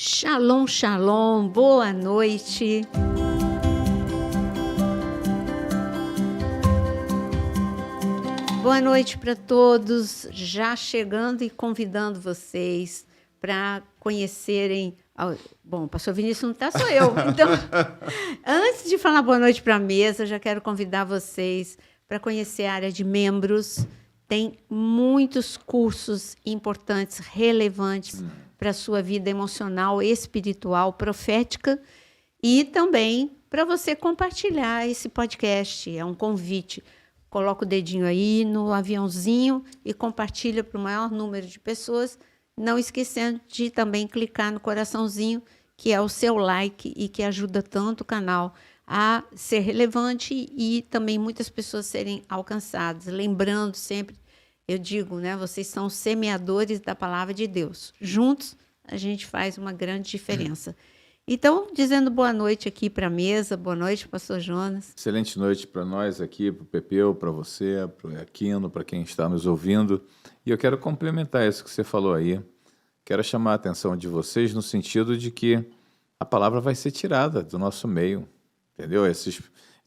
Shalom, shalom, boa noite. Boa noite para todos, já chegando e convidando vocês para conhecerem... Bom, o pastor Vinícius não está, sou eu. Então, antes de falar boa noite para a mesa, já quero convidar vocês para conhecer a área de membros. Tem muitos cursos importantes, relevantes para a sua vida emocional, espiritual, profética e também para você compartilhar esse podcast. É um convite. Coloca o dedinho aí no aviãozinho e compartilha para o maior número de pessoas, não esquecendo de também clicar no coraçãozinho, que é o seu like e que ajuda tanto o canal a ser relevante e também muitas pessoas serem alcançadas. Lembrando sempre, eu digo, né, vocês são semeadores da palavra de Deus. Juntos, a gente faz uma grande diferença. Então, dizendo boa noite aqui para a mesa, boa noite, pastor Jonas. Excelente noite para nós aqui, para o Pepeu, para você, para o Aquino, para quem está nos ouvindo. E eu quero complementar isso que você falou aí. Quero chamar a atenção de vocês no sentido de que a palavra vai ser tirada do nosso meio, entendeu?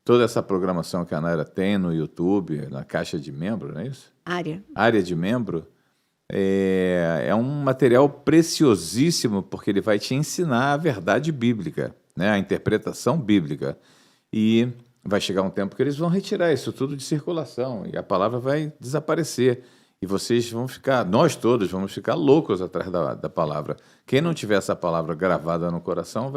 Toda essa programação que a Naira tem no YouTube, na caixa de membro, não é isso? Área de membro, é um material preciosíssimo, porque ele vai te ensinar a verdade bíblica, né? A interpretação bíblica. E vai chegar um tempo que eles vão retirar isso tudo de circulação e a palavra vai desaparecer. E vocês vão ficar, nós todos vamos ficar loucos atrás da palavra. Quem não tiver essa palavra gravada no coração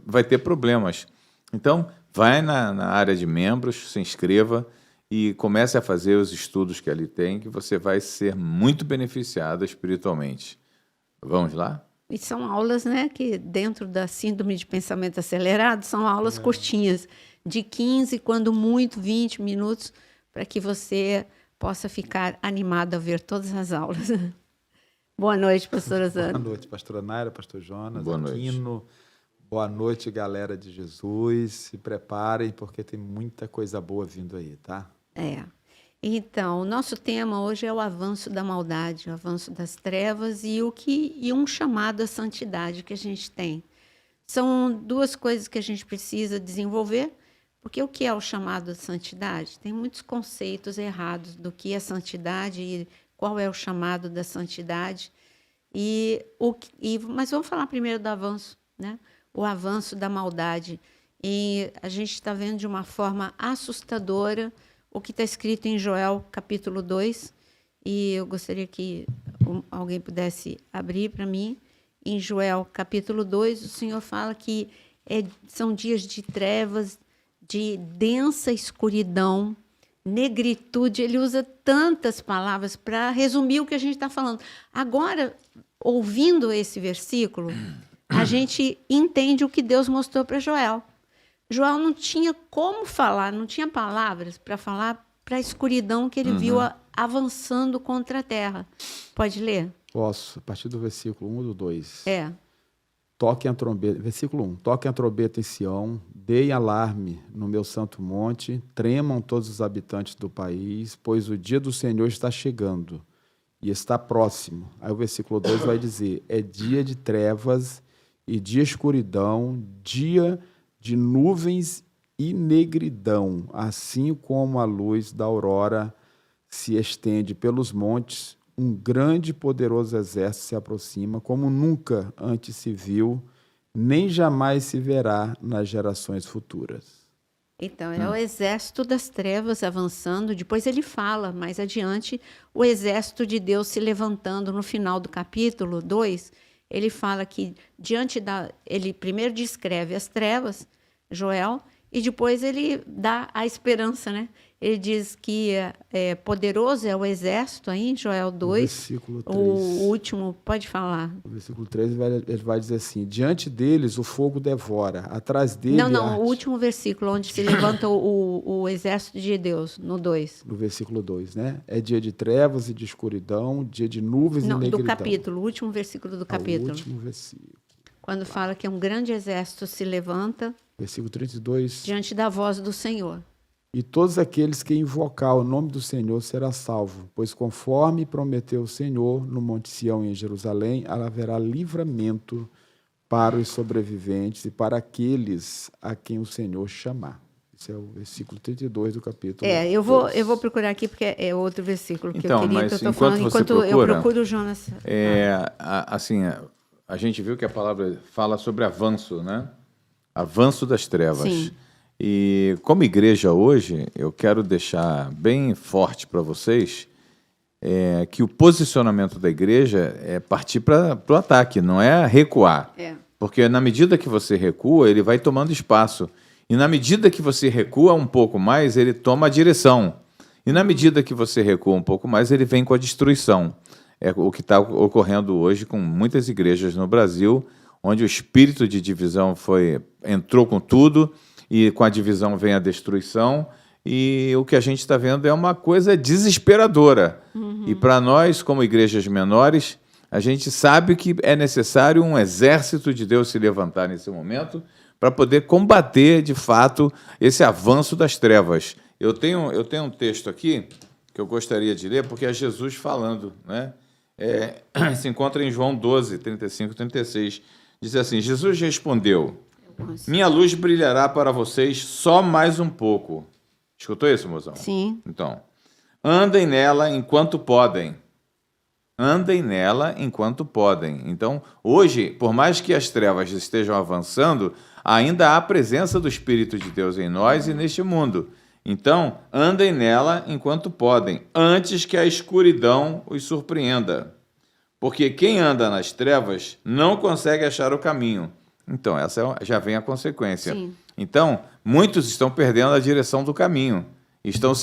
vai ter problemas. Então, vai na área de membros, se inscreva e comece a fazer os estudos que ali tem, que você vai ser muito beneficiado espiritualmente. Vamos lá? E são aulas, né, que dentro da síndrome de pensamento acelerado, são aulas curtinhas, de 15, quando muito, 20 minutos, para que você possa ficar animado a ver todas as aulas. Boa noite, pastora Zana. Boa noite, pastora Naira, pastor Jonas, Boa Aquino. noite. Boa noite, galera de Jesus. Se preparem, porque tem muita coisa boa vindo aí, tá? Então, o nosso tema hoje é o avanço da maldade, o avanço das trevas e um chamado à santidade que a gente tem. São duas coisas que a gente precisa desenvolver, porque o que é o chamado à santidade? Tem muitos conceitos errados do que é santidade e qual é o chamado da santidade. Mas vamos falar primeiro do avanço, né? O avanço da maldade. E a gente está vendo de uma forma assustadora o que está escrito em Joel, capítulo 2, e eu gostaria que alguém pudesse abrir para mim. Em Joel, capítulo 2, o Senhor fala que são dias de trevas, de densa escuridão, negritude. Ele usa tantas palavras para resumir o que a gente está falando. Agora, ouvindo esse versículo, a gente entende o que Deus mostrou para Joel. Joel não tinha como falar, não tinha palavras para falar para a escuridão que ele viu avançando contra a terra. Pode ler? Posso, a partir do versículo 1 do 2. Toquem a trombeta, versículo 1. Toquem a trombeta em Sião, deem alarme no meu santo monte, tremam todos os habitantes do país, pois o dia do Senhor está chegando e está próximo. Aí o versículo 2 vai dizer, é dia de trevas e de escuridão, dia de nuvens e negridão, assim como a luz da aurora se estende pelos montes, um grande e poderoso exército se aproxima, como nunca antes se viu, nem jamais se verá nas gerações futuras. Então, é o exército das trevas avançando. Depois ele fala, mais adiante, o exército de Deus se levantando. No final do capítulo 2, ele fala que ele primeiro descreve as trevas, Joel, e depois ele dá a esperança, né? Ele diz que poderoso é o exército aí, em Joel 2. Versículo 3. O último, pode falar. No versículo 3 ele vai dizer assim, diante deles o fogo devora, atrás dele... Não, o último versículo, onde se levanta o exército de Deus, no 2. No versículo 2, né? É dia de trevas e de escuridão, dia de nuvens e negridão. Do capítulo, o último versículo do capítulo. O último versículo. Quando fala que um grande exército se levanta... Versículo 32. Diante da voz do Senhor. E todos aqueles que invocar o nome do Senhor será salvo, pois conforme prometeu o Senhor no Monte Sião e em Jerusalém, haverá livramento para os sobreviventes e para aqueles a quem o Senhor chamar. Esse é o versículo 32 do capítulo. Eu vou procurar aqui, porque é outro versículo que então, eu queria, mas que eu estou falando, enquanto eu procuro, Jonas. Assim, a gente viu que a palavra fala sobre avanço, né? Avanço das trevas. Sim. E como igreja hoje, eu quero deixar bem forte para vocês que o posicionamento da igreja é partir para o ataque, não é recuar. Porque na medida que você recua, ele vai tomando espaço. E na medida que você recua um pouco mais, ele toma a direção. E na medida que você recua um pouco mais, ele vem com a destruição. É o que está ocorrendo hoje com muitas igrejas no Brasil, onde o espírito de divisão entrou com tudo, e com a divisão vem a destruição, e o que a gente está vendo é uma coisa desesperadora. E para nós, como igrejas menores, a gente sabe que é necessário um exército de Deus se levantar nesse momento para poder combater, de fato, esse avanço das trevas. Eu tenho um texto aqui que eu gostaria de ler, porque é Jesus falando, né? Se encontra em João 12, 35 36. Diz assim: Jesus respondeu: minha luz brilhará para vocês só mais um pouco. Escutou isso, mozão? Sim. Então, andem nela enquanto podem. Andem nela enquanto podem. Então, hoje, por mais que as trevas estejam avançando, ainda há a presença do Espírito de Deus em nós e neste mundo. Então, andem nela enquanto podem, antes que a escuridão os surpreenda. Porque quem anda nas trevas não consegue achar o caminho. Então, essa já vem a consequência. Sim. Então, muitos estão perdendo a direção do caminho. Estão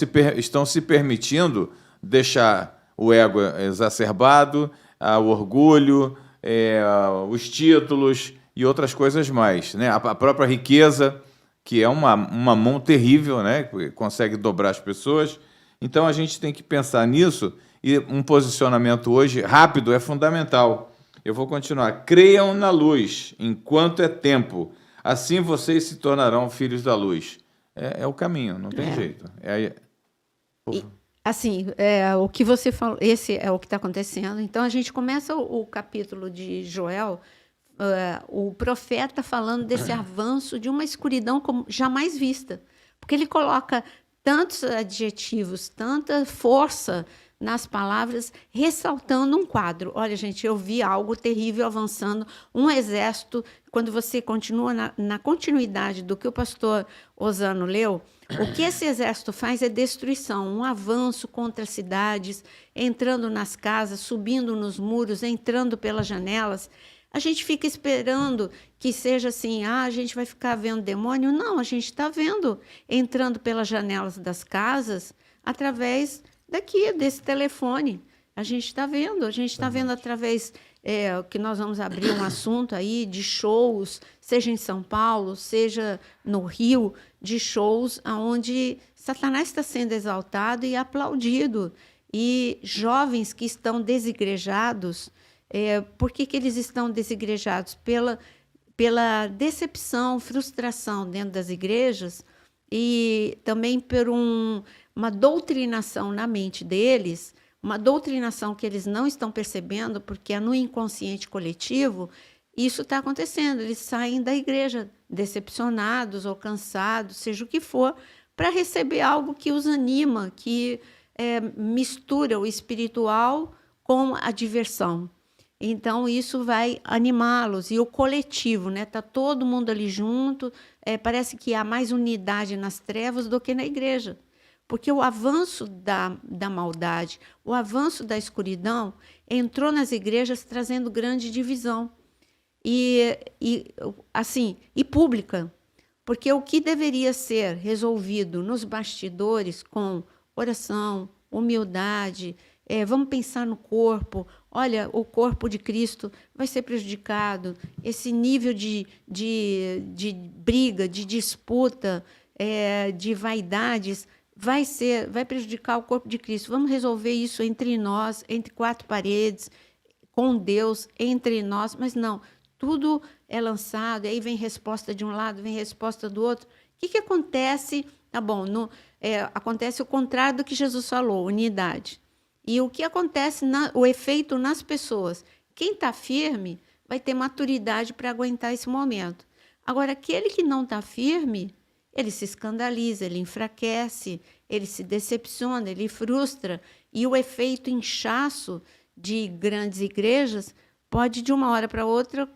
se permitindo deixar o ego exacerbado, o orgulho, os títulos e outras coisas mais, né? A própria riqueza, que é uma mão terrível, né? Que consegue dobrar as pessoas. Então, a gente tem que pensar nisso, e um posicionamento hoje rápido é fundamental. Eu vou continuar. Creiam na luz enquanto é tempo. Assim vocês se tornarão filhos da luz. É o caminho, não tem jeito. Assim, o que você falou, esse é o que está acontecendo. Então, a gente começa o capítulo de Joel, o profeta falando desse avanço de uma escuridão como jamais vista. Porque ele coloca tantos adjetivos, tanta força nas palavras, ressaltando um quadro. Olha, gente, eu vi algo terrível avançando, um exército. Quando você continua na continuidade do que o pastor Osano leu, o que esse exército faz é destruição, um avanço contra as cidades, entrando nas casas, subindo nos muros, entrando pelas janelas. A gente fica esperando que seja assim, a gente vai ficar vendo demônio. Não, a gente está vendo, entrando pelas janelas das casas, através desse telefone. A gente está vendo através que nós vamos abrir um assunto aí de shows, seja em São Paulo, seja no Rio, de shows onde Satanás está sendo exaltado e aplaudido. E jovens que estão desigrejados, por que eles estão desigrejados? Pela decepção, frustração dentro das igrejas e também por uma doutrinação na mente deles, uma doutrinação que eles não estão percebendo, porque é no inconsciente coletivo. Isso está acontecendo. Eles saem da igreja decepcionados ou cansados, seja o que for, para receber algo que os anima, que mistura o espiritual com a diversão. Então, isso vai animá-los. E o coletivo, né? Está todo mundo ali junto. Parece que há mais unidade nas trevas do que na igreja. Porque o avanço da maldade, o avanço da escuridão, entrou nas igrejas trazendo grande divisão. E pública. Porque o que deveria ser resolvido nos bastidores com oração, humildade, vamos pensar no corpo. Olha, o corpo de Cristo vai ser prejudicado. Esse nível de briga, de disputa, de vaidades, vai prejudicar o corpo de Cristo. Vamos resolver isso entre nós, entre quatro paredes, com Deus, entre nós. Mas não, tudo é lançado, aí vem resposta de um lado, vem resposta do outro. O que acontece? Tá bom, acontece o contrário do que Jesus falou, unidade. E o que acontece, o efeito nas pessoas? Quem está firme vai ter maturidade para aguentar esse momento. Agora, aquele que não está firme, ele se escandaliza, ele enfraquece, ele se decepciona, ele frustra. E o efeito inchaço de grandes igrejas pode, de uma hora para outra,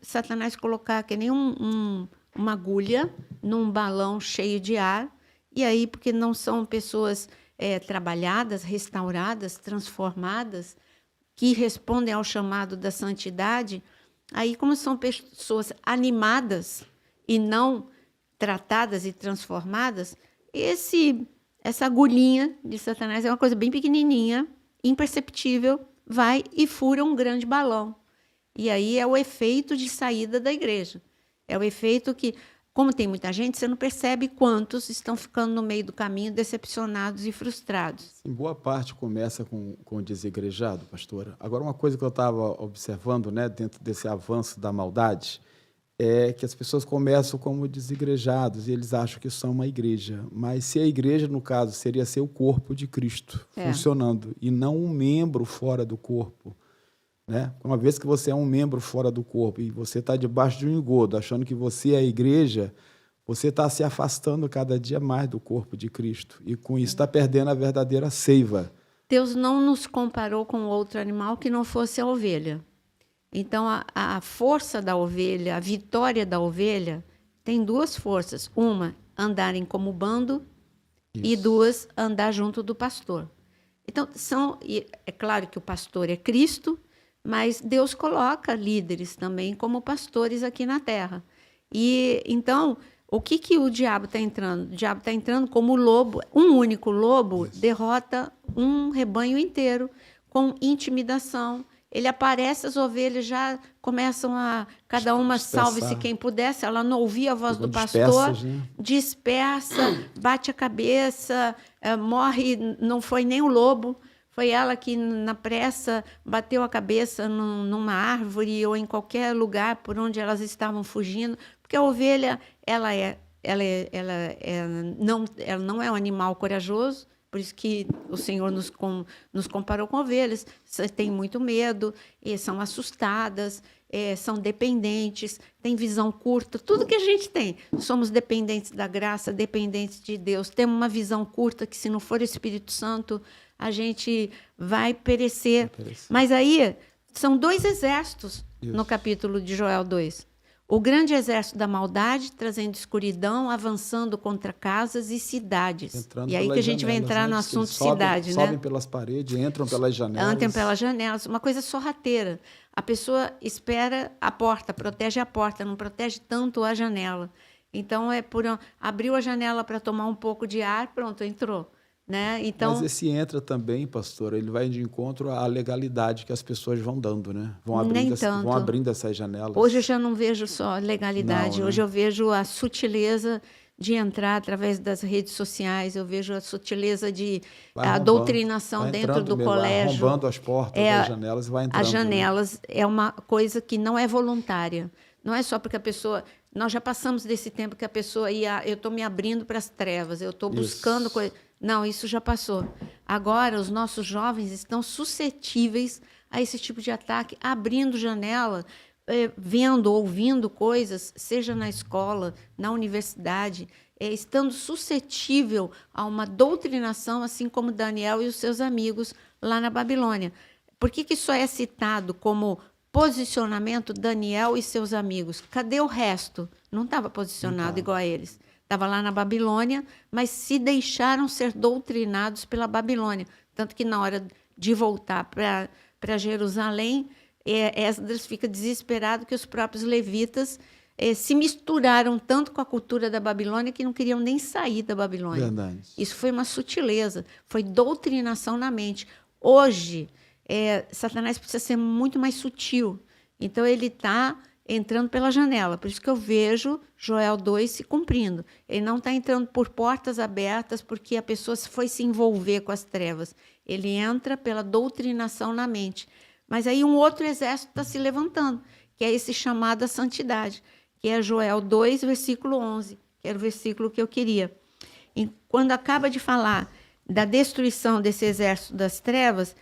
Satanás colocar que nem uma agulha num balão cheio de ar. E aí, porque não são pessoas trabalhadas, restauradas, transformadas, que respondem ao chamado da santidade, aí, como são pessoas animadas e não tratadas e transformadas, essa agulhinha de Satanás é uma coisa bem pequenininha, imperceptível, vai e fura um grande balão. E aí é o efeito de saída da igreja. É o efeito que, como tem muita gente, você não percebe quantos estão ficando no meio do caminho decepcionados e frustrados. Em boa parte começa com o desigrejado, pastora. Agora, uma coisa que eu estava observando, né, dentro desse avanço da maldade, é que as pessoas começam como desigrejados e eles acham que são uma igreja. Mas se a igreja, no caso, seria ser o corpo de Cristo funcionando e não um membro fora do corpo. Né? Uma vez que você é um membro fora do corpo e você está debaixo de um engodo, achando que você é a igreja, você está se afastando cada dia mais do corpo de Cristo. E com isso está perdendo a verdadeira seiva. Deus não nos comparou com outro animal que não fosse a ovelha. Então, a força da ovelha, a vitória da ovelha, tem duas forças. Uma, andarem como bando, e duas, andar junto do pastor. Então, é claro que o pastor é Cristo, mas Deus coloca líderes também como pastores aqui na terra. E então, o que o diabo está entrando? O diabo está entrando como lobo. Um único lobo derrota um rebanho inteiro com intimidação. Ele aparece, as ovelhas já começam a... Cada uma salve-se quem puder. Se ela não ouvir a voz do pastor, dispersa, bate a cabeça, morre. Não foi nem o lobo. Foi ela que, na pressa, bateu a cabeça numa árvore ou em qualquer lugar por onde elas estavam fugindo. Porque a ovelha, ela não é um animal corajoso, por isso que o Senhor nos comparou com ovelhas. Tem muito medo, são assustadas, são dependentes, têm visão curta, tudo que a gente tem. Somos dependentes da graça, dependentes de Deus. Temos uma visão curta que, se não for o Espírito Santo, a gente vai perecer. Mas aí são dois exércitos no capítulo de Joel 2. O grande exército da maldade, trazendo escuridão, avançando contra casas e cidades. Entrando e aí que a gente vai entrar no assunto cidade, né? Sobem pelas paredes, entram pelas janelas. Entram pelas janelas. Uma coisa sorrateira. A pessoa espera a porta, protege a porta, não protege tanto a janela. Então, abriu a janela para tomar um pouco de ar, pronto, entrou. Né? Então, mas esse entra também, pastor, ele vai de encontro à legalidade que as pessoas vão dando, né? Vão abrindo essas janelas. Hoje eu já não vejo só legalidade, hoje eu vejo a sutileza de entrar através das redes sociais, eu vejo a sutileza de a doutrinação dentro do colégio. Arrombando as portas das janelas e vai entrando. As janelas é uma coisa que não é voluntária. Não é só porque a pessoa... Nós já passamos desse tempo que a pessoa ia... Eu estou me abrindo para as trevas, eu estou buscando coisas... Não, isso já passou. Agora, os nossos jovens estão suscetíveis a esse tipo de ataque, abrindo janela, vendo, ouvindo coisas, seja na escola, na universidade, estando suscetível a uma doutrinação, assim como Daniel e os seus amigos lá na Babilônia. Por que isso é citado como posicionamento Daniel e seus amigos? Cadê o resto? Não estava posicionado igual a eles. Estava lá na Babilônia, mas se deixaram ser doutrinados pela Babilônia. Tanto que, na hora de voltar para Jerusalém, Esdras fica desesperado que os próprios levitas se misturaram tanto com a cultura da Babilônia que não queriam nem sair da Babilônia. Verdade. Isso foi uma sutileza, foi doutrinação na mente. Hoje, Satanás precisa ser muito mais sutil. Então, ele está entrando pela janela. Por isso que eu vejo Joel 2 se cumprindo. Ele não está entrando por portas abertas porque a pessoa foi se envolver com as trevas. Ele entra pela doutrinação na mente. Mas aí um outro exército está se levantando, que é esse chamado à santidade, que é Joel 2, versículo 11, que era o versículo que eu queria. E quando acaba de falar da destruição desse exército das trevas,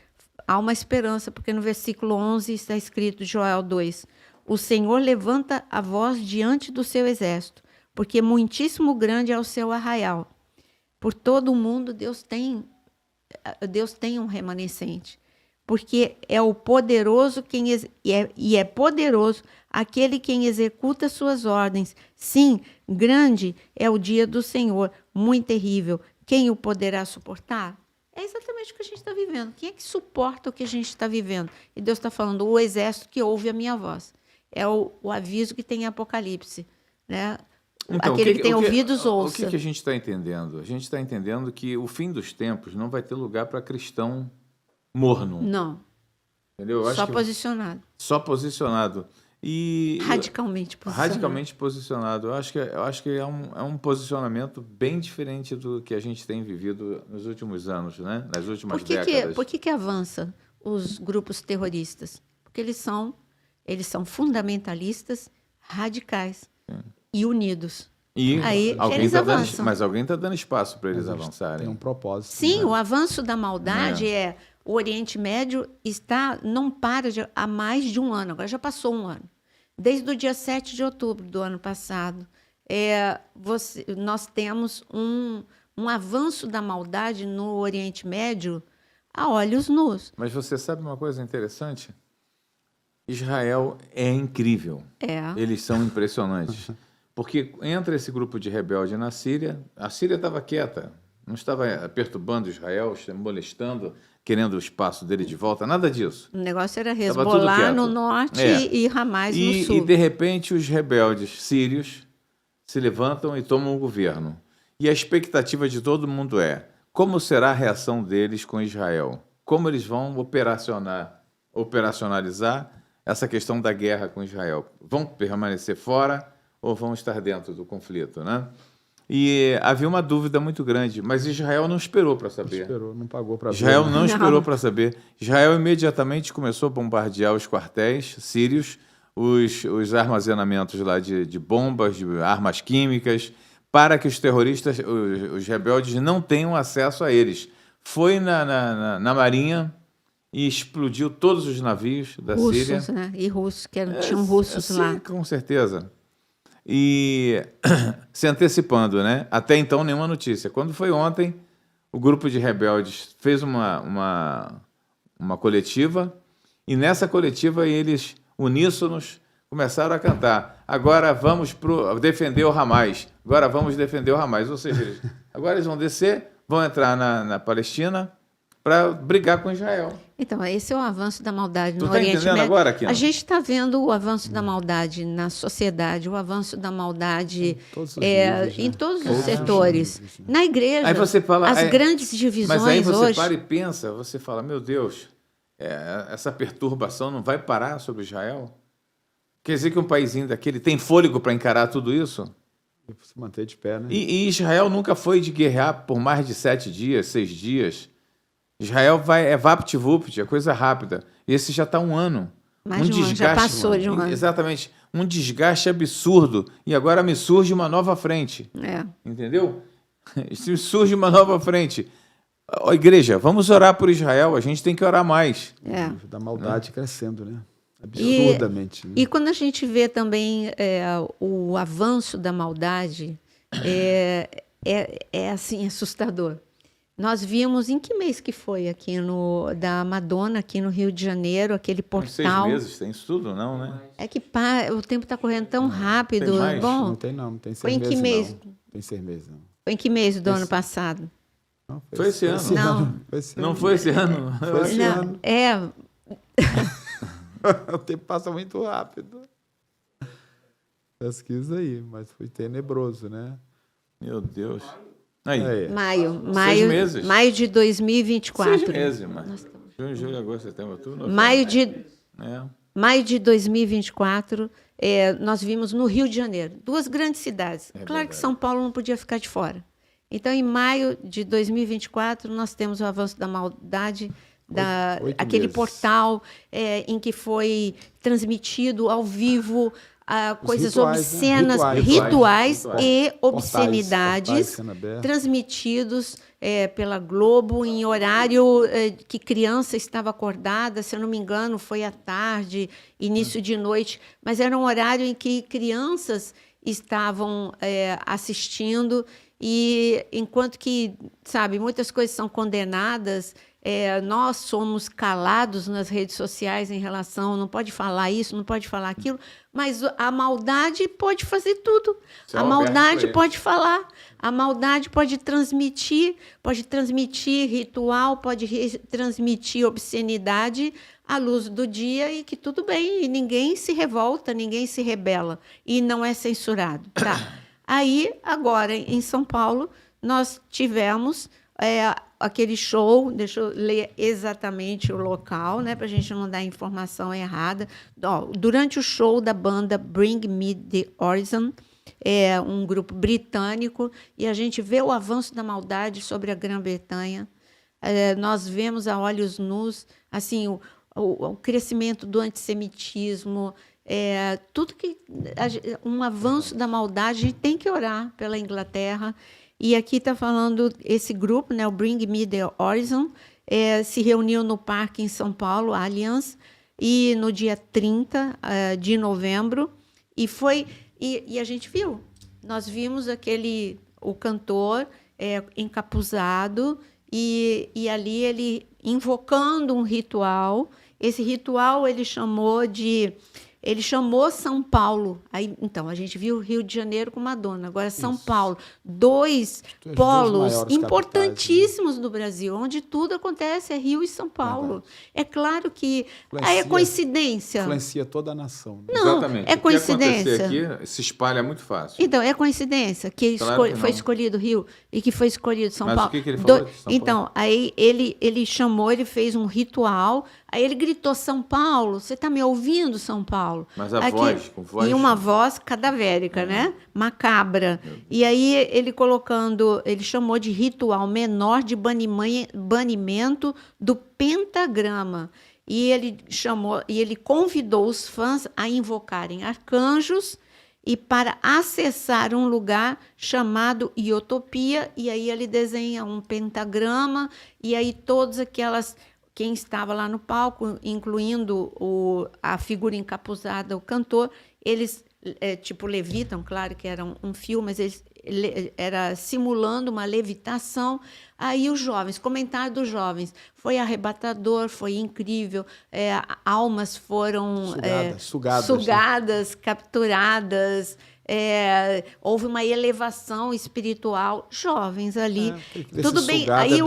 há uma esperança, porque no versículo 11 está escrito, Joel 2, O Senhor levanta a voz diante do seu exército, porque muitíssimo grande é o seu arraial. Por todo o mundo Deus tem um remanescente, porque é o poderoso e é poderoso aquele quem executa suas ordens. Sim, grande é o dia do Senhor, muito terrível. Quem o poderá suportar? É exatamente o que a gente está vivendo. Quem é que suporta o que a gente está vivendo? E Deus está falando, o exército que ouve a minha voz. É o aviso que tem em Apocalipse, né? Então, aquele que tem ouvidos, ouça. O que a gente está entendendo? A gente está entendendo que o fim dos tempos não vai ter lugar para cristão morno. Não. Entendeu? Só posicionado. Só posicionado. Radicalmente posicionado. Radicalmente posicionado. Eu acho que é um posicionamento bem diferente do que a gente tem vivido nos últimos anos, né? Nas últimas décadas. Por que avança os grupos terroristas? Porque eles são fundamentalistas, radicais e unidos. E aí eles avançam. Mas alguém está dando espaço para eles avançarem. Tem um propósito. Sim, né? O avanço da maldade o Oriente Médio não para há mais de um ano, agora já passou um ano. Desde o dia 7 de outubro do ano passado, nós temos um avanço da maldade no Oriente Médio a olhos nus. Mas você sabe uma coisa interessante? Israel é incrível. Eles são impressionantes. Porque entra esse grupo de rebelde na Síria, a Síria estava quieta, não estava perturbando Israel, molestando, querendo o espaço dele de volta, nada disso. O negócio era Hezbollah no norte e Hamas no sul. E, de repente, os rebeldes sírios se levantam e tomam o governo. E a expectativa de todo mundo é como será a reação deles com Israel? Como eles vão operacionalizar essa questão da guerra com Israel? Vão permanecer fora ou vão estar dentro do conflito, né? E havia uma dúvida muito grande, mas Israel não esperou para saber. Não pagou para ver. Israel não esperou para saber. Israel imediatamente começou a bombardear os quartéis sírios, os armazenamentos lá de bombas, de armas químicas, para que os terroristas, os rebeldes, não tenham acesso a eles. Foi na Marinha e explodiu todos os navios da Síria. Russos, né? E russos, tinham russos lá. Sim, com certeza. E se antecipando, né? Até então, nenhuma notícia. Quando foi ontem, o grupo de rebeldes fez uma coletiva, e nessa coletiva eles, uníssonos, começaram a cantar: agora vamos defender o Hamas, agora vamos defender o Hamas. Ou seja, agora eles vão descer, vão entrar na Palestina para brigar com Israel. Então, esse é o avanço da maldade no tá Oriente entendendo Médio. Agora, Aquino? A gente está vendo o avanço da maldade na sociedade, o avanço da maldade em todos os setores. Na igreja, aí você fala, as grandes divisões mas aí você hoje... para e pensa, você fala, meu Deus, essa perturbação não vai parar sobre Israel? Quer dizer que um paísinho daquele tem fôlego para encarar tudo isso? Se manter de pé, né? E Israel nunca foi de guerrear por mais de 7 dias, 6 dias. Israel é vapt-vupt, é coisa rápida. Esse já está um ano. Mais de um ano, já passou de um ano. Exatamente. Um desgaste absurdo. E agora me surge uma nova frente. Entendeu? Se surge uma nova frente. Ó, igreja, vamos orar por Israel. A gente tem que orar mais. Da maldade crescendo, né? Absurdamente. E quando a gente vê também o avanço da maldade, é assim, assustador. Nós vimos, em que mês que foi aqui da Madonna, aqui no Rio de Janeiro, aquele portal... 6 meses, tem isso tudo, não, né? É que o tempo está correndo tão rápido. Tem mais? Bom, não tem 6 meses, foi em que mês? Não. Tem 6 meses, não. Foi em que mês do ano passado? Não, foi esse ano. Não foi esse ano? Foi esse ano. O tempo passa muito rápido. Pesquisa aí, mas foi tenebroso, né? Meu Deus. Aí. Maio 6 meses. Maio de 2024. 6 meses, mano. Junho, julho, agosto, setembro, outubro. Maio de 2024, nós vimos no Rio de Janeiro, 2 grandes cidades. Claro verdade. Que São Paulo não podia ficar de fora. Então, em maio de 2024, nós temos o avanço da maldade, aquele portal em que foi transmitido ao vivo coisas rituais, obscenas, né? rituais Rituais. e obscenidades Portais, transmitidos pela Globo em horário que criança estava acordada, se eu não me engano, foi à tarde, início de noite, mas era um horário em que crianças estavam assistindo, e enquanto que, sabe, muitas coisas são condenadas, nós somos calados nas redes sociais em relação, não pode falar isso, não pode falar aquilo, mas a maldade pode fazer tudo. A maldade pode falar, a maldade pode transmitir ritual, pode transmitir obscenidade à luz do dia, e que tudo bem, e ninguém se revolta, ninguém se rebela, e não é censurado. Tá? Aí, agora, em São Paulo, nós tivemos aquele show, deixa eu ler exatamente o local, né, para a gente não dar informação errada. Durante o show da banda Bring Me the Horizon, um grupo britânico, e a gente vê o avanço da maldade sobre a Grã-Bretanha. Nós vemos a olhos nus assim, o crescimento do antissemitismo, tudo que um avanço da maldade. A gente tem que orar pela Inglaterra. E aqui está falando esse grupo, né, o Bring Me the Horizon, se reuniu no Parque em São Paulo, a Allianz, e no dia 30 de novembro, e a gente viu. Nós vimos o cantor encapuzado, e ali ele invocando um ritual. Esse ritual ele chamou São Paulo. Aí, então, a gente viu o Rio de Janeiro com Madonna, agora São Paulo. Dois polos importantíssimos do Brasil, onde tudo acontece, é Rio e São Paulo. Verdade. É claro que é coincidência. Influencia toda a nação. Né? Não, exatamente. É coincidência. O que acontecer aqui se espalha muito fácil. Então, é coincidência que foi escolhido Rio e que foi escolhido São Paulo. Mas o que ele falou de São Paulo? Então, aí ele chamou, ele fez um ritual, aí ele gritou: São Paulo, você está me ouvindo, São Paulo? Mas a voz, com voz... E uma voz cadavérica, né? Macabra. E aí ele chamou de ritual menor de banimento do pentagrama. E ele convidou os fãs a invocarem arcanjos e para acessar um lugar chamado Iotopia. E aí ele desenha um pentagrama, e aí quem estava lá no palco, incluindo a figura encapuzada, o cantor, eles levitam, claro que era um filme, mas era simulando uma levitação. Aí os jovens, comentário dos jovens, foi arrebatador, foi incrível, almas foram sugadas, capturadas. Houve uma elevação espiritual, jovens ali, tudo bem. Aí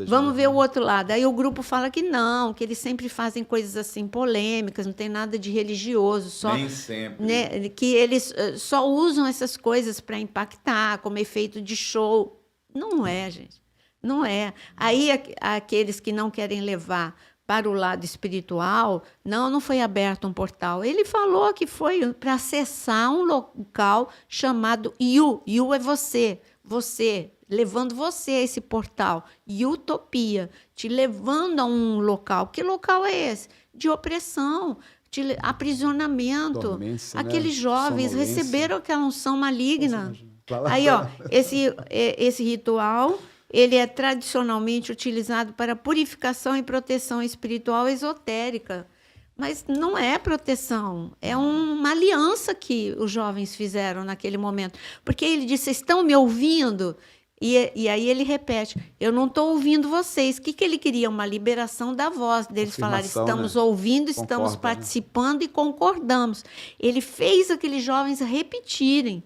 vamos ver o outro lado. Aí o grupo fala que não, que eles sempre fazem coisas assim polêmicas, não tem nada de religioso, só nem sempre, né, que eles só usam essas coisas para impactar, como efeito de show. Não é, gente, não é. Aí aqueles que não querem levar para o lado espiritual, não foi aberto um portal. Ele falou que foi para acessar um local chamado Yu. Yu é você, levando você a esse portal. Utopia, te levando a um local. Que local é esse? De opressão, de aprisionamento. Dormência, aqueles jovens receberam aquela unção maligna. Aí, esse ritual... ele é tradicionalmente utilizado para purificação e proteção espiritual esotérica. Mas não é proteção, é uma aliança que os jovens fizeram naquele momento. Porque ele disse: vocês estão me ouvindo? E aí ele repete: eu não estou ouvindo vocês. O que ele queria? Uma liberação da voz, deles falarem: estamos ouvindo, estamos participando, né? E concordamos. Ele fez aqueles jovens repetirem.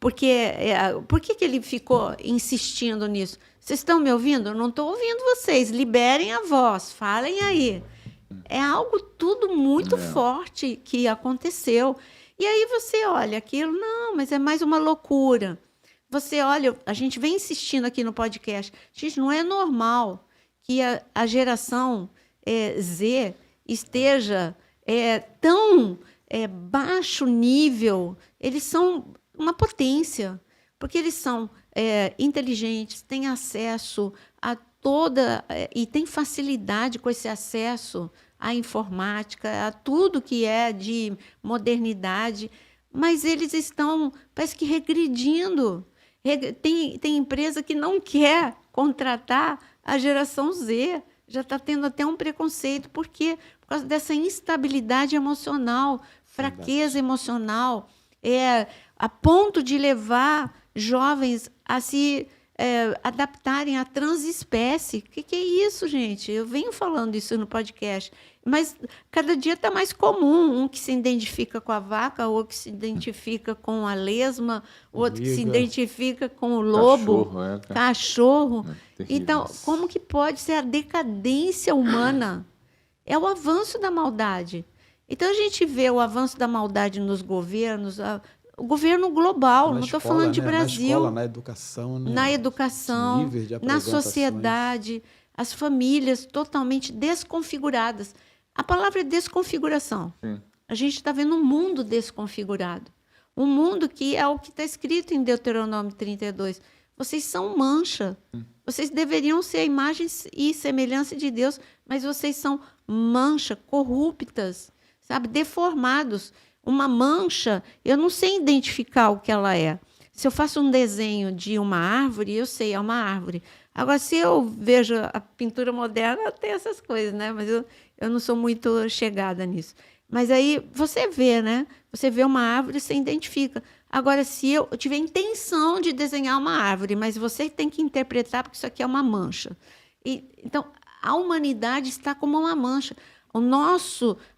Por que ele ficou insistindo nisso? Vocês estão me ouvindo? Eu não estou ouvindo vocês. Liberem a voz, falem aí. É algo tudo muito forte que aconteceu. E aí você olha aquilo, não, mas é mais uma loucura. Você olha, a gente vem insistindo aqui no podcast, gente, não é normal que a geração Z esteja tão baixo nível. Eles são uma potência, porque eles são inteligentes, têm acesso a e têm facilidade com esse acesso à informática, a tudo que é de modernidade, mas eles estão, parece que, regredindo. Tem empresa que não quer contratar a geração Z, já está tendo até um preconceito, por quê? Por causa dessa instabilidade emocional, fraqueza emocional, a ponto de levar jovens a se adaptarem à transespécie. O que é isso, gente? Eu venho falando isso no podcast, mas cada dia está mais comum, um que se identifica com a vaca, outro que se identifica com a lesma, outro que se identifica com o lobo, cachorro. Então, como que pode ser a decadência humana? É o avanço da maldade. Então, a gente vê o avanço da maldade nos governos, o governo global, não estou falando de Brasil. Na escola, na educação. Né? Na educação, na sociedade, as famílias totalmente desconfiguradas. A palavra é desconfiguração. Sim. A gente está vendo um mundo desconfigurado. Um mundo que é o que está escrito em Deuteronômio 32. Vocês são mancha. Vocês deveriam ser a imagem e semelhança de Deus, mas vocês são mancha, corruptas, sabe, deformados. Uma mancha, eu não sei identificar o que ela é. Se eu faço um desenho de uma árvore, eu sei, é uma árvore. Agora, se eu vejo a pintura moderna, tem essas coisas, né? Mas eu não sou muito chegada nisso. Mas aí você vê, né? Você vê uma árvore, você identifica. Agora, se eu tiver intenção de desenhar uma árvore, mas você tem que interpretar, porque isso aqui é uma mancha. Então, a humanidade está como uma mancha.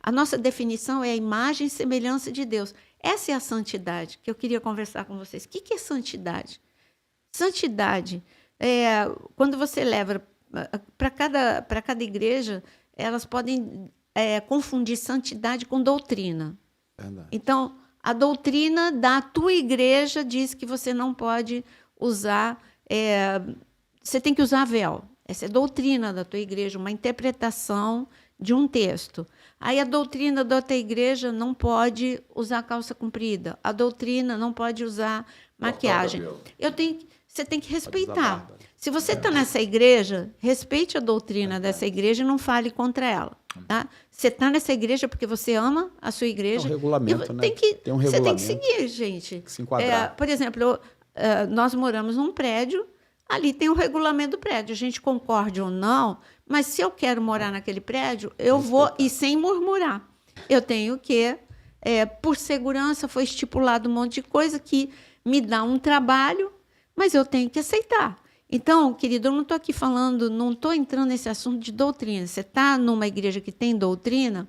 A nossa definição é a imagem e semelhança de Deus. Essa é a santidade que eu queria conversar com vocês. O que é santidade? Santidade, quando você leva para cada igreja, elas podem confundir santidade com doutrina. Verdade. Então, a doutrina da tua igreja diz que você não pode usar, você tem que usar véu. Essa é a doutrina da tua igreja, uma interpretação de um texto. Aí a doutrina da outra igreja não pode usar calça comprida. A doutrina não pode usar maquiagem. Você tem que respeitar. Se você está nessa igreja, respeite a doutrina dessa igreja e não fale contra ela. Tá? Você está nessa igreja porque você ama a sua igreja. Tem um regulamento, né? Tem um regulamento. Você tem que seguir, gente. Se enquadrar. Por exemplo, nós moramos num prédio, ali tem o regulamento do prédio. A gente concorde ou não, mas se eu quero morar naquele prédio, eu vou, e sem murmurar. Eu tenho que, por segurança, foi estipulado um monte de coisa que me dá um trabalho, mas eu tenho que aceitar. Então, querido, eu não estou aqui falando, não estou entrando nesse assunto de doutrina. Você está numa igreja que tem doutrina,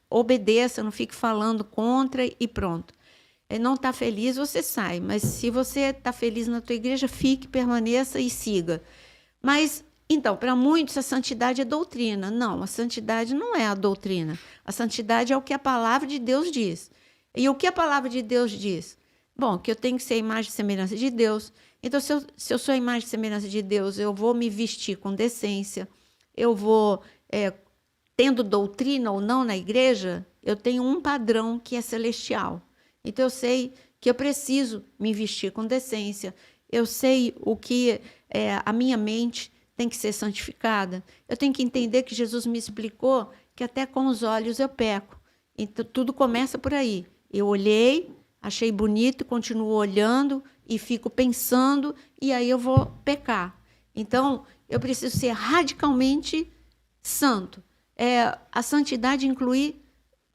obedeça, não fique falando contra e pronto. Não está feliz, você sai. Mas se você está feliz na tua igreja, fique, permaneça e siga. Mas, então, para muitos, a santidade é doutrina. Não, a santidade não é a doutrina. A santidade é o que a palavra de Deus diz. E o que a palavra de Deus diz? Bom, que eu tenho que ser a imagem e semelhança de Deus. Então, se eu sou a imagem e semelhança de Deus, eu vou me vestir com decência, eu vou, tendo doutrina ou não na igreja, eu tenho um padrão que é celestial. Então, eu sei que eu preciso me vestir com decência, eu sei o que a minha mente tem que ser santificada, eu tenho que entender que Jesus me explicou que até com os olhos eu peco. Então, tudo começa por aí. Eu olhei, achei bonito, continuo olhando e fico pensando, e aí eu vou pecar. Então, eu preciso ser radicalmente santo. A santidade inclui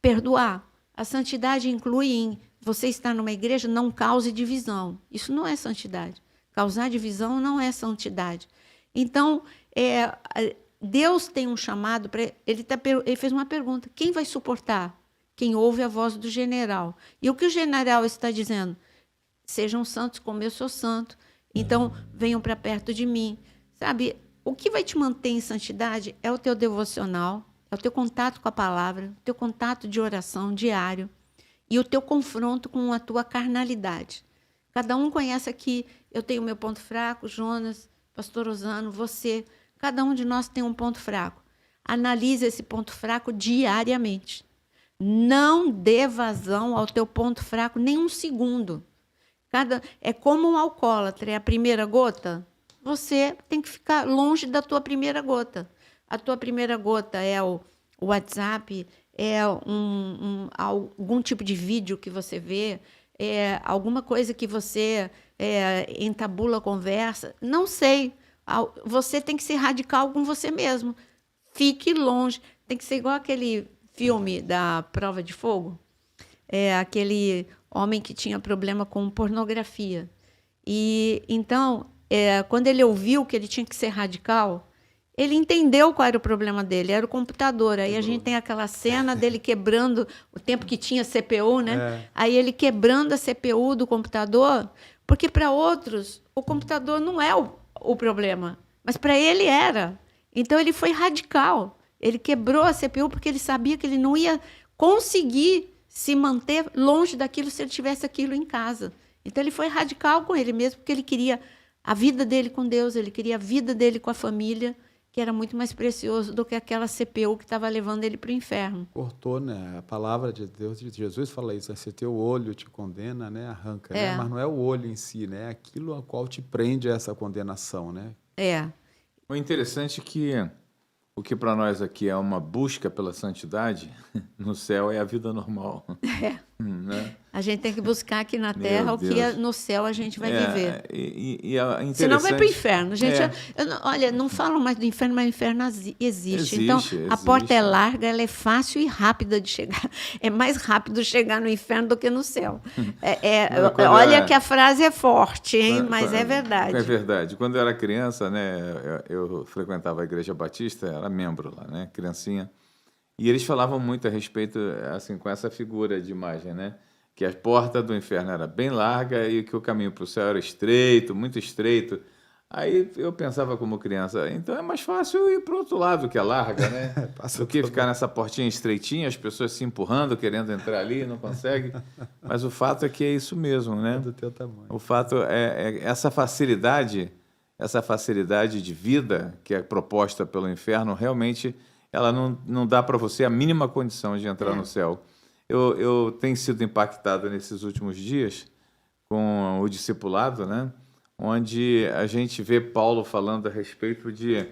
perdoar. A santidade inclui você estar numa igreja, não cause divisão. Isso não é santidade. Causar divisão não é santidade. Então, Deus tem um chamado para... Ele fez uma pergunta: quem vai suportar? Quem ouve a voz do general. E o que o general está dizendo? Sejam santos como eu sou santo. Então, venham para perto de mim. Sabe, o que vai te manter em santidade é o teu devocional, é o teu contato com a palavra, o teu contato de oração diário e o teu confronto com a tua carnalidade. Cada um conhece aqui, eu tenho o meu ponto fraco, Jonas, pastor Osano, você. Cada um de nós tem um ponto fraco. Analise esse ponto fraco diariamente. Não dê vazão ao teu ponto fraco nem um segundo. É como um alcoólatra, é a primeira gota. Você tem que ficar longe da tua primeira gota. A tua primeira gota é o WhatsApp é algum tipo de vídeo que você vê, é alguma coisa que você entabula a conversa. Não sei. Você tem que ser radical com você mesmo. Fique longe. Tem que ser igual aquele filme da Prova de Fogo. Aquele homem que tinha problema com pornografia. E então, quando ele ouviu que ele tinha que ser radical, ele entendeu qual era o problema dele, era o computador. Aí a gente tem aquela cena dele quebrando, o tempo que tinha CPU, né? Aí ele quebrando a CPU do computador, porque para outros o computador não é o problema, mas para ele era. Então ele foi radical. Ele quebrou a CPU porque ele sabia que ele não ia conseguir se manter longe daquilo se ele tivesse aquilo em casa. Então ele foi radical com ele mesmo, porque ele queria a vida dele com Deus, ele queria a vida dele com a família, que era muito mais precioso do que aquela CPU que estava levando ele para o inferno. Cortou, né? A palavra de Deus, Jesus fala isso, se teu olho te condena, né? Arranca, né? Mas não é o olho em si, né? É aquilo a qual te prende a essa condenação, né? O interessante é que o que para nós aqui é uma busca pela santidade, no céu é a vida normal. Né? A gente tem que buscar aqui na Terra o que no céu a gente vai viver. Senão vai para o inferno. Gente, olha, não falam mais do inferno, mas o inferno existe. Então, a porta é larga, ela é fácil e rápida de chegar. É mais rápido chegar no inferno do que no céu. Olha que a frase é forte, hein? Mas é verdade. É verdade. Quando eu era criança, né, eu frequentava a Igreja Batista, era membro lá, né, criancinha. E eles falavam muito a respeito, assim, com essa figura de imagem, né? Que a porta do inferno era bem larga e que o caminho para o céu era estreito, muito estreito. Aí eu pensava como criança, então é mais fácil ir para o outro lado, que é larga, né? Do que ficar nessa portinha estreitinha, as pessoas se empurrando, querendo entrar ali, não conseguem. Mas o fato é que é isso mesmo, né? É do teu tamanho. O fato é essa facilidade de vida que é proposta pelo inferno, realmente ela não dá para você a mínima condição de entrar no céu. Eu tenho sido impactado nesses últimos dias com o discipulado, né? Onde a gente vê Paulo falando a respeito de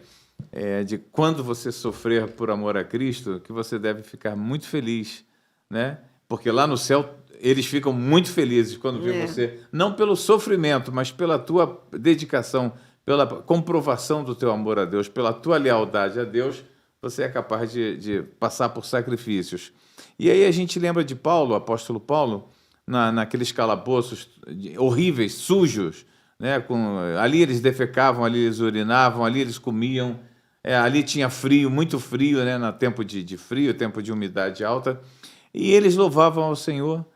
quando você sofrer por amor a Cristo, que você deve ficar muito feliz, né? Porque lá no céu eles ficam muito felizes quando vê você, não pelo sofrimento, mas pela tua dedicação, pela comprovação do teu amor a Deus, pela tua lealdade a Deus, você é capaz de passar por sacrifícios. E aí a gente lembra de Paulo, o apóstolo Paulo, naqueles calabouços horríveis, sujos, né? Ali eles defecavam, ali eles urinavam, ali eles comiam, ali tinha frio, muito frio, né? No tempo de frio, tempo de umidade alta, e eles louvavam ao Senhor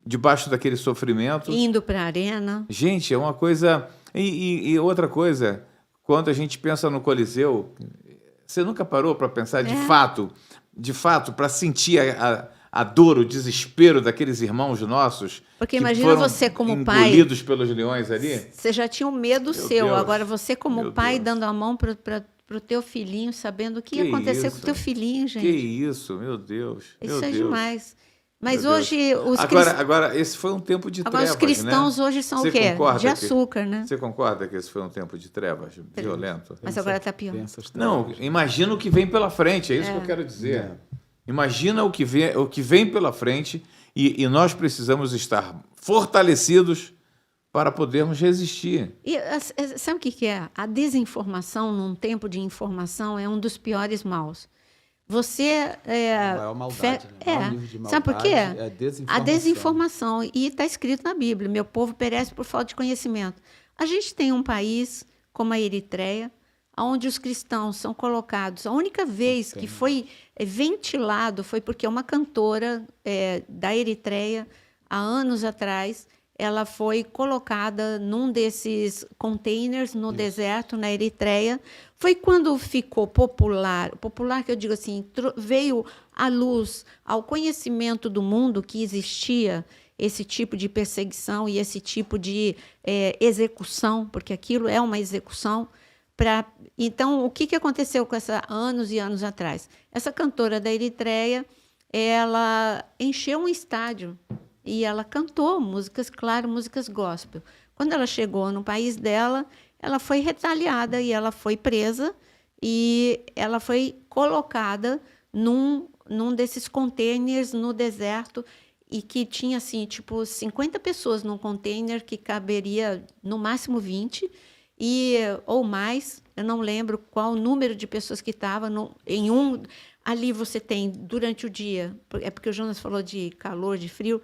debaixo daquele sofrimento. Indo para a arena. Gente, é uma coisa... E outra coisa, quando a gente pensa no Coliseu, você nunca parou para pensar de fato, para sentir a dor, o desespero daqueles irmãos nossos? Porque que imagina foram você como pai... engolidos pelos leões ali. Você já tinha um medo seu. Deus. Agora você como pai dando a mão para o teu filhinho, sabendo o que ia acontecer com o teu filhinho, gente. Que isso, meu Deus. Isso é demais. Mas Meu hoje Deus. Agora, esse foi um tempo de trevas, os cristãos, né? Hoje são você o quê? De açúcar, né? Você concorda que esse foi um tempo de trevas, violento? Mas agora está pior. Não, imagina o que vem pela frente, é isso que eu quero dizer. Imagina o que vem pela frente e nós precisamos estar fortalecidos para podermos resistir. E sabe o que é? A desinformação, num tempo de informação, é um dos piores maus. Você a maior maldade, né? Maior nível de maldade. Sabe por quê? É a desinformação. E está escrito na Bíblia: meu povo perece por falta de conhecimento. A gente tem um país como a Eritreia, onde os cristãos são colocados. A única vez que foi ventilado foi porque uma cantora da Eritreia, há anos atrás, ela foi colocada num desses containers no deserto, na Eritreia. Foi quando ficou popular que eu digo assim, veio à luz, ao conhecimento do mundo que existia esse tipo de perseguição e esse tipo de execução, porque aquilo é uma execução. Então, o que aconteceu com essa anos e anos atrás? Essa cantora da Eritreia, ela encheu um estádio e ela cantou músicas, claro, músicas gospel. Quando ela chegou no país dela, ela foi retaliada e ela foi presa e ela foi colocada num desses containers no deserto, e que tinha, assim, tipo, 50 pessoas num container que caberia no máximo 20, ou mais, eu não lembro qual o número de pessoas que estavam em um. Ali você tem, durante o dia, é porque o Jonas falou de calor, de frio,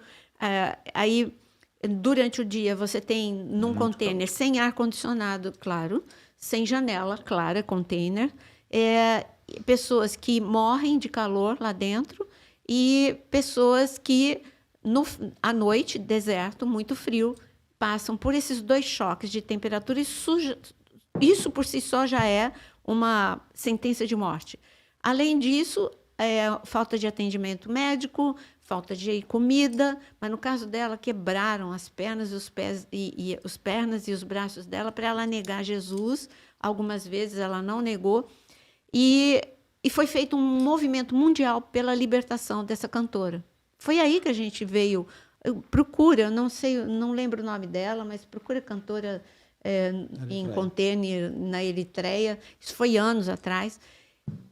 aí, durante o dia, você tem num container sem ar-condicionado, claro, sem janela, claro, container, pessoas que morrem de calor lá dentro e pessoas que, à noite, deserto, muito frio, passam por esses 2 choques de temperatura e isso por si só já é uma sentença de morte. Além disso, falta de atendimento médico, falta de comida, mas no caso dela quebraram as pernas, os pés e os braços dela para ela negar Jesus. Algumas vezes ela não negou. E foi feito um movimento mundial pela libertação dessa cantora. Foi aí que a gente veio. Procura, não lembro o nome dela, mas procura cantora em container na Eritreia. Isso foi anos atrás.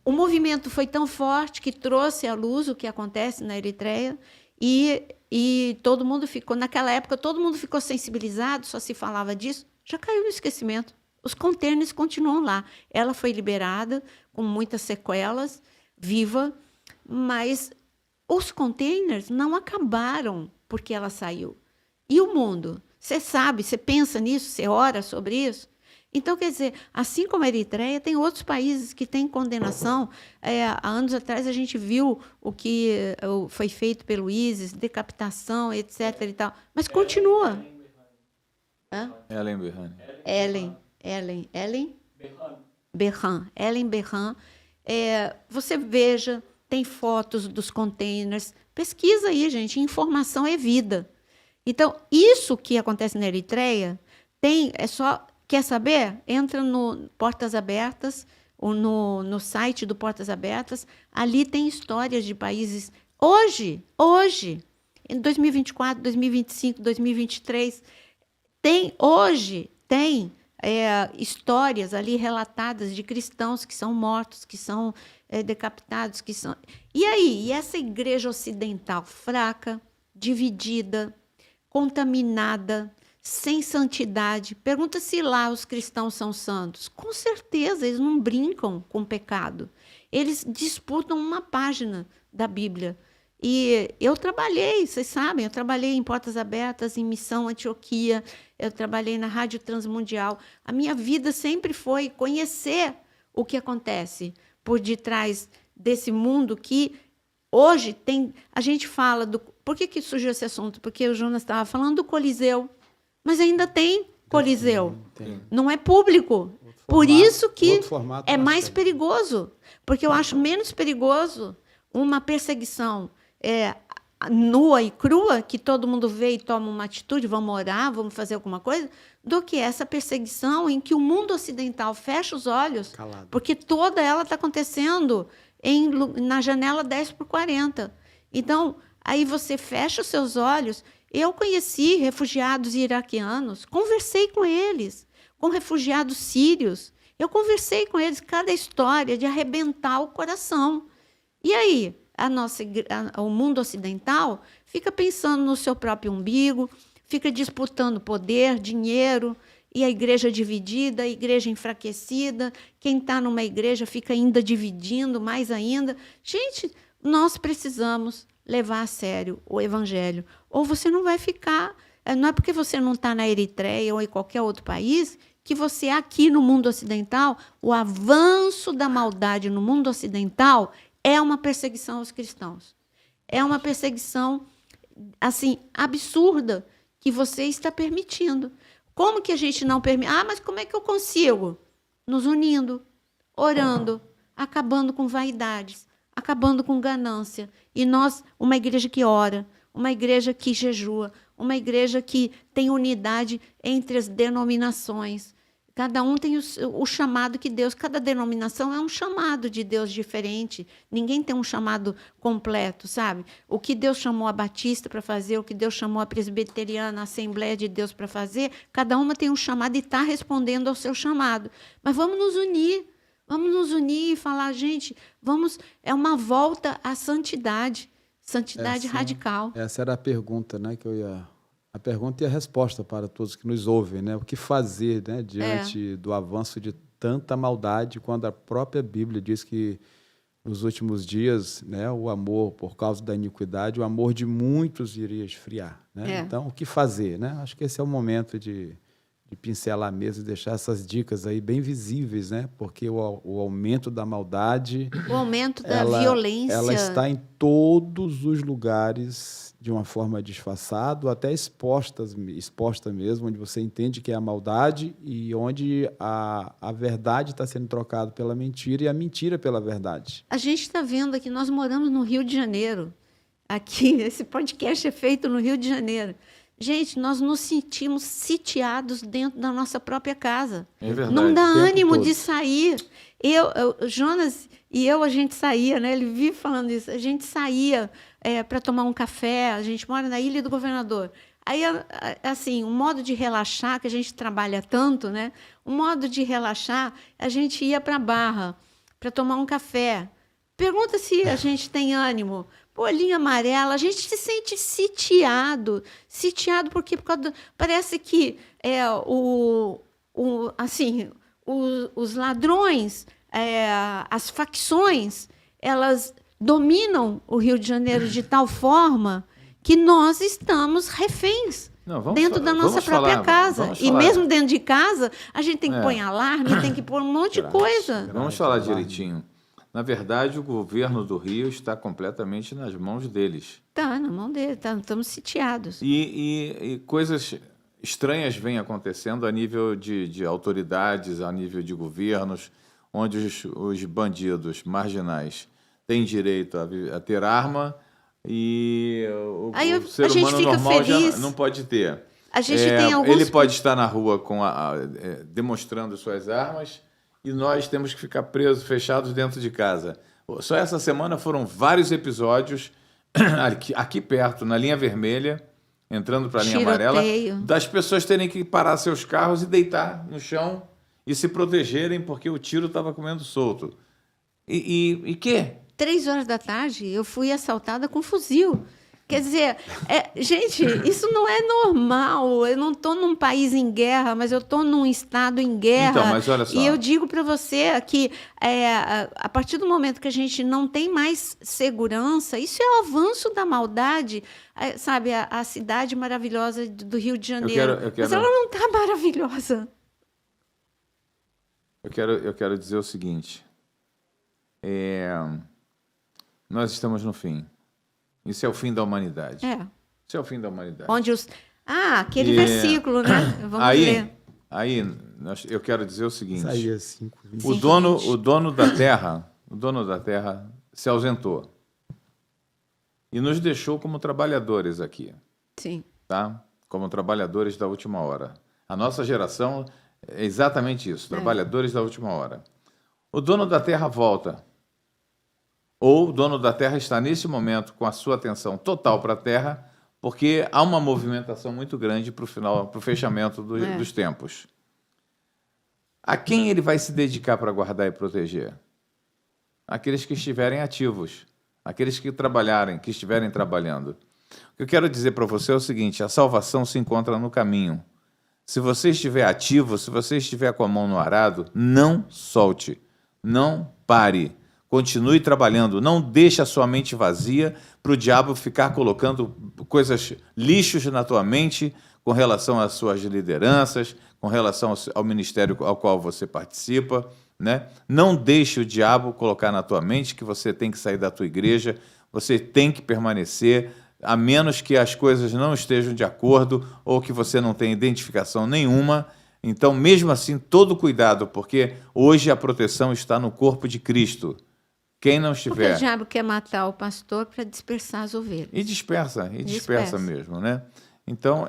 O movimento foi tão forte que trouxe à luz o que acontece na Eritreia e todo mundo ficou, naquela época, todo mundo ficou sensibilizado, só se falava disso, já caiu no esquecimento. Os containers continuam lá. Ela foi liberada com muitas sequelas, viva, mas os containers não acabaram porque ela saiu. E o mundo? Você sabe, você pensa nisso, você ora sobre isso? Então, quer dizer, assim como a Eritreia, tem outros países que têm condenação. Há anos atrás, a gente viu o que foi feito pelo ISIS, decapitação, etc. E tal. Mas continua. Ellen Berhan. Ellen Berhan. Você veja, tem fotos dos containers. Pesquisa aí, gente. Informação é vida. Então, isso que acontece na Eritreia, quer saber? Entra no Portas Abertas, ou no site do Portas Abertas. Ali tem histórias de países. Hoje, em 2024, 2025, 2023, tem histórias ali relatadas de cristãos que são mortos, que são decapitados, que são. E aí? E essa igreja ocidental fraca, dividida, contaminada, sem santidade. Pergunta se lá os cristãos são santos. Com certeza, eles não brincam com o pecado. Eles disputam uma página da Bíblia. E eu trabalhei, vocês sabem, eu trabalhei em Portas Abertas, em Missão Antioquia, eu trabalhei na Rádio Transmundial. A minha vida sempre foi conhecer o que acontece por detrás desse mundo que hoje tem. A gente fala do. Por que surgiu esse assunto? Porque o Jonas estava falando do Coliseu. Mas ainda tem Coliseu. Tem. Não é público. Por isso que é mais perigoso. Porque eu acho menos perigoso uma perseguição nua e crua, que todo mundo vê e toma uma atitude, vamos orar, vamos fazer alguma coisa, do que essa perseguição em que o mundo ocidental fecha os olhos, porque toda ela está acontecendo na janela 10x40. Então, aí você fecha os seus olhos. Eu conheci refugiados iraquianos, conversei com eles, com refugiados sírios. Eu conversei com eles, cada história de arrebentar o coração. E aí, o mundo ocidental fica pensando no seu próprio umbigo, fica disputando poder, dinheiro, e a igreja dividida, a igreja enfraquecida. Quem está numa igreja fica ainda dividindo mais ainda. Gente, nós precisamos levar a sério o evangelho. Ou você não vai ficar. Não é porque você não está na Eritreia ou em qualquer outro país que você, aqui no mundo ocidental, o avanço da maldade no mundo ocidental é uma perseguição aos cristãos. É uma perseguição assim absurda que você está permitindo. Como que a gente não permite? Mas como é que eu consigo? Nos unindo, orando, acabando com vaidades, acabando com ganância. E nós, uma igreja que ora, uma igreja que jejua, uma igreja que tem unidade entre as denominações. Cada um tem o chamado que Deus... Cada denominação é um chamado de Deus diferente. Ninguém tem um chamado completo, sabe? O que Deus chamou a Batista para fazer, o que Deus chamou a Presbiteriana, a Assembleia de Deus para fazer, cada uma tem um chamado e está respondendo ao seu chamado. Mas vamos nos unir. Vamos nos unir e falar, gente, é uma volta à santidade radical. Essa era a pergunta, né, a pergunta e a resposta para todos que nos ouvem, né? O que fazer, né, diante do avanço de tanta maldade, quando a própria Bíblia diz que nos últimos dias, né, o amor, por causa da iniquidade, o amor de muitos iria esfriar, né? Então, o que fazer, né? Acho que esse é o momento de pincelar a mesa e deixar essas dicas aí bem visíveis, né? Porque o aumento da maldade... O aumento da violência... Ela está em todos os lugares de uma forma disfarçada, até exposta mesmo, onde você entende que é a maldade e onde a verdade está sendo trocada pela mentira e a mentira pela verdade. A gente está vendo aqui, nós moramos no Rio de Janeiro. Aqui, esse podcast é feito no Rio de Janeiro. Gente, nós nos sentimos sitiados dentro da nossa própria casa. É verdade. Não dá ânimo de sair. Jonas e eu, a gente saía, né? Ele vive falando isso. A gente saía para tomar um café. A gente mora na Ilha do Governador. Aí, assim, um modo de relaxar, que a gente trabalha tanto, né? Um modo de relaxar, a gente ia para a Barra para tomar um café. Pergunta se a gente tem ânimo. Pô, linha amarela, a gente se sente sitiado. Sitiado porque parece que os ladrões, as facções, elas dominam o Rio de Janeiro de tal forma que nós estamos reféns dentro da nossa própria casa. E mesmo dentro de casa, a gente tem que pôr alarme, tem que pôr um monte de coisa. Vamos falar direitinho. Na verdade, o governo do Rio está completamente nas mãos deles. Está na mão deles, estamos sitiados. E coisas estranhas vêm acontecendo a nível de autoridades, a nível de governos, onde os bandidos marginais têm direito a ter arma e o ser humano normal já não pode ter. A gente tem alguns... Ele pode estar na rua demonstrando suas armas e nós temos que ficar presos, fechados dentro de casa. Só essa semana foram vários episódios aqui perto, na linha vermelha, entrando para a linha amarela, das pessoas terem que parar seus carros e deitar no chão e se protegerem porque o tiro estava comendo solto. E quê? 3 da tarde, eu fui assaltada com fuzil. Quer dizer, gente, isso não é normal. Eu não estou num país em guerra, mas eu estou num estado em guerra. Então, mas olha só. E eu digo para você que a partir do momento que a gente não tem mais segurança, isso é o avanço da maldade. Sabe, a cidade maravilhosa do Rio de Janeiro. Mas ela não está maravilhosa. Eu quero dizer o seguinte. Nós estamos no fim. Isso é o fim da humanidade. Isso é o fim da humanidade. Aquele versículo, né? Vamos ler. Aí, eu quero dizer o seguinte. Isaías 5, 20. O dono da terra se ausentou. E nos deixou como trabalhadores aqui. Sim. Tá? Como trabalhadores da última hora. A nossa geração é exatamente isso, trabalhadores da última hora. O dono da terra volta. Ou o dono da terra está, nesse momento, com a sua atenção total para a terra, porque há uma movimentação muito grande para o fechamento dos tempos. A quem ele vai se dedicar para guardar e proteger? Aqueles que estiverem ativos, aqueles que estiverem trabalhando. O que eu quero dizer para você é o seguinte: a salvação se encontra no caminho. Se você estiver ativo, se você estiver com a mão no arado, não solte, não pare. Continue trabalhando, não deixe a sua mente vazia para o diabo ficar colocando lixos na tua mente com relação às suas lideranças, com relação ao ministério ao qual você participa, né? Não deixe o diabo colocar na tua mente que você tem que sair da tua igreja, você tem que permanecer, a menos que as coisas não estejam de acordo ou que você não tenha identificação nenhuma. Então, mesmo assim, todo cuidado, porque hoje a proteção está no corpo de Cristo. Quem não estiver... Porque o diabo quer matar o pastor para dispersar as ovelhas. E dispersa mesmo, né? Então,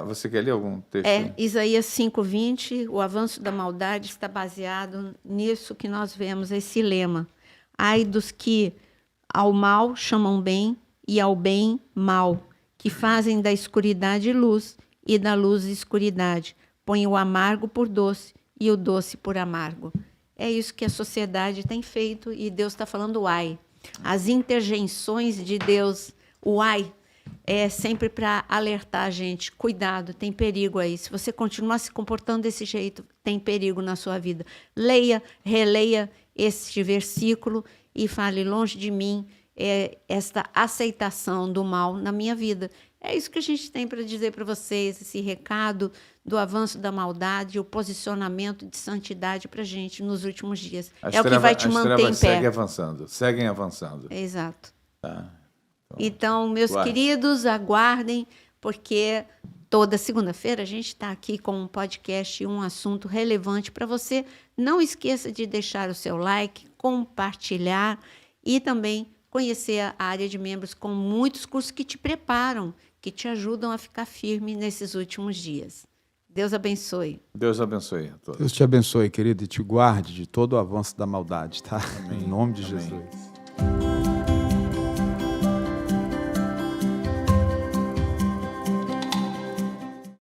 você quer ler algum texto? Isaías 5:20, o avanço da maldade está baseado nisso que nós vemos, esse lema. Ai dos que ao mal chamam bem e ao bem mal, que fazem da escuridade luz e da luz escuridade, põem o amargo por doce e o doce por amargo. é isso que a sociedade tem feito e Deus está falando uai. As interjeições de Deus, uai, é sempre para alertar a gente. Cuidado, tem perigo aí. Se você continuar se comportando desse jeito, tem perigo na sua vida. Leia, releia este versículo e fale, longe de mim esta aceitação do mal na minha vida. É isso que a gente tem para dizer para vocês, esse recado do avanço da maldade, o posicionamento de santidade para a gente nos últimos dias. É o que vai te manter em pé. Seguem avançando. Exato. Tá. Então, meus queridos, aguardem, porque toda segunda-feira a gente está aqui com um podcast e um assunto relevante para você. Não esqueça de deixar o seu like, compartilhar e também conhecer a área de membros com muitos cursos que te preparam, que te ajudam a ficar firme nesses últimos dias. Deus abençoe. Deus abençoe a todos. Deus te abençoe, querido, e te guarde de todo o avanço da maldade, tá? Amém. Em nome de Jesus.